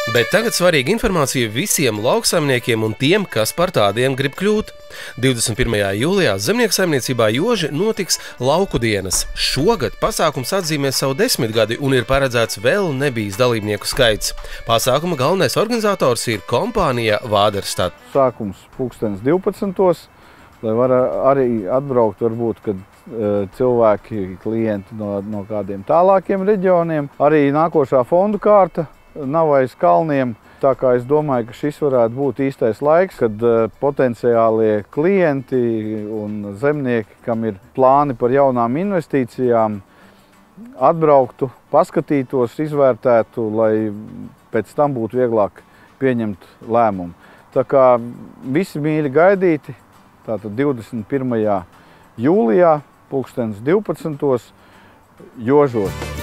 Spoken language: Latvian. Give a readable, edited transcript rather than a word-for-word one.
Bet tagad svarīga informācija visiem lauksaimniekiem un tiem, kas par tādiem grib kļūt. 21. jūlijā zemnieku saimniecībā Joži notiks lauku dienas. Šogad pasākums atzīmē savu 10 gadi un ir paredzēts vēl nebijis dalībnieku skaits. Pasākuma galvenais organizators ir kompānija Vāderstad. Sākums 12. lai var arī atbraukt varbūt, kad cilvēki, klienti no kādiem tālākiem reģioniem. Arī nākošā fondu kārta nav aiz kalniem, tā kā es domāju, ka šis varētu būt īstais laiks, kad potenciālie klienti un zemnieki, kam ir plāni par jaunām investīcijām, atbrauktu, paskatītos, izvērtētu, lai pēc tam būtu vieglāk pieņemt lēmumu. Tā kā visi mīļi gaidīti, tātad 21. jūlijā, 12. Jožos.